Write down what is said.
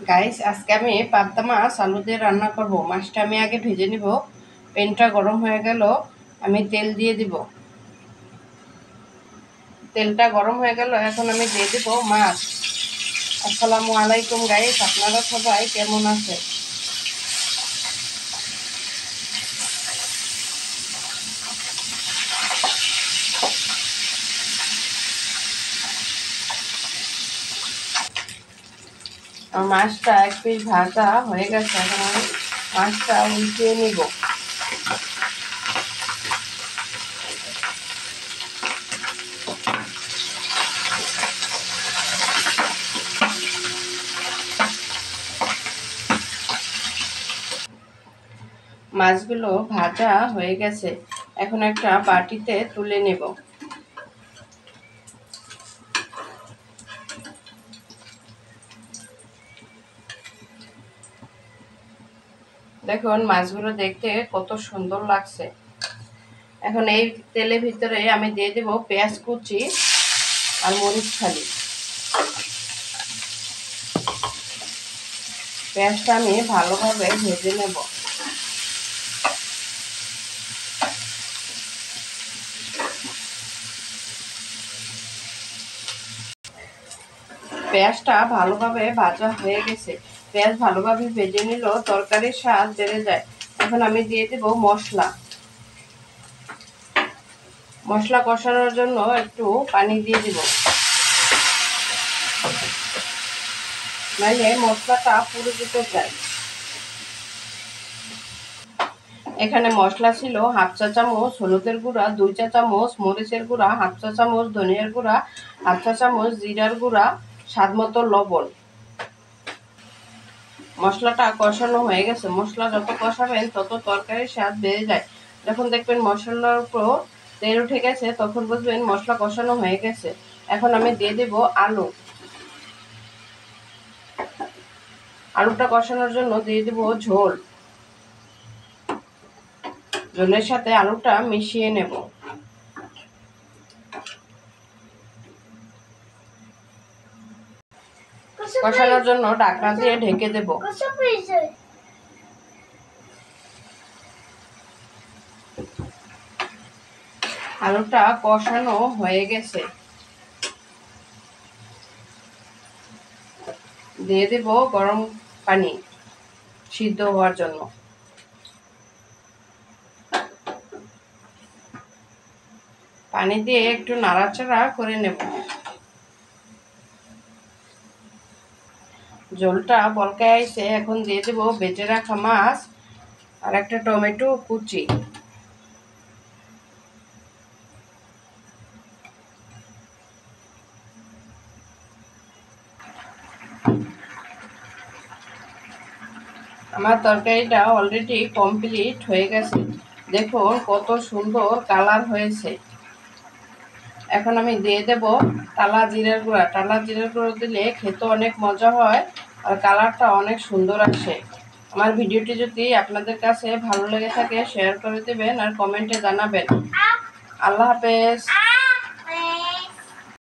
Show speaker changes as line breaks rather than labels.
Guys, আজকে আমি পাবদা মাছ আলু দিয়ে রান্না করব। মাছটা আমি আগে ভেজে নিব। প্যানটা গরম হয়ে গেল, আমি তেল দিয়ে দিব। তেলটা গরম হয়ে গেল, এখন আমি দিয়ে দিব মাছ। আসসালামু আলাইকুম গাইস, আপনারা সবাই কেমন আছে? আমার মাছটা এক পিস ভাজা হয়ে গেছে, এখন আমি মাছটা উল্টিয়ে নিব। মাছগুলো ভাজা হয়ে গেছে, এখন একটা বাটিতে তুলে নেব। দেখুন মাছগুলো দেখতে কত সুন্দর লাগছে। এখন এই তেলের ভিতরে আমি দিয়ে দেব পেঁয়াজ কুচি আর মরিচ ফালি। পেঁয়াজটা আমি ভালোভাবে ভেজে নেব। পেঁয়াজটা ভালোভাবে ভাজা হয়ে গেছে। পেঁয়াজ ভালোভাবে ভেজে নিল তরকারির স্বাদ বেড়ে যায়। এখন আমি দিয়ে দেব মশলা। মশলা কষানোর জন্য একটু পানি দিয়ে দেব, নাহলে মশলাটা পুড়ে যেতে চাই। এখানে মশলা ছিল হাফ চা চামচ হলুদের গুঁড়া, 2 চা চামচ মরিচের গুঁড়া, হাফ চা চামচ ধনিয়ার গুঁড়া, হাফ চা চামচ জিরার গুঁড়া, স্বাদ মতো লবণ। মশলাটা কষানো হয়ে গেছে। মশলা যত কষাবেন তত তরকারির স্বাদ বেড়ে যায়। যখন দেখবেন মশলার উপর তেল উঠে গেছে, তখন বুঝবেন মশলা কষানো হয়ে গেছে। এখন আমি দিয়ে দেব আলু। আলুটা কষানোর জন্য দিয়ে দেব ঝোল। ঝোলের সাথে আলুটা মিশিয়ে নেব। কষানোর জন্য ঢাকনা দিয়ে ঢেকে দেব। আলুটা কষানো হয়ে গেছে, দিয়ে দেব গরম পানি সিদ্ধ হওয়ার জন্য। পানি দিয়ে একটু নাড়াচাড়া করে নেব। ঝোলটা বলকায় আইছে, এখন দিয়ে দেব বেটে রাখা মাছ আর একটা টমেটো কুচি। আমার তরকারিটা অলরেডি কমপ্লিট হয়ে গেছে। দেখুন কত সুন্দর কালার হয়েছে। এখন আমি দিয়ে দেব টালা জিরার গুঁড়া। টালা জিরার গুঁড়ো দিলে খেতে অনেক মজা হয় আর কালারটা অনেক সুন্দর আসে। আমার ভিডিওটি যদি আপনাদের কাছে ভালো লেগে থাকে শেয়ার করে দেবেন আর কমেন্টে জানাবেন। আল্লাহ হাফেজ।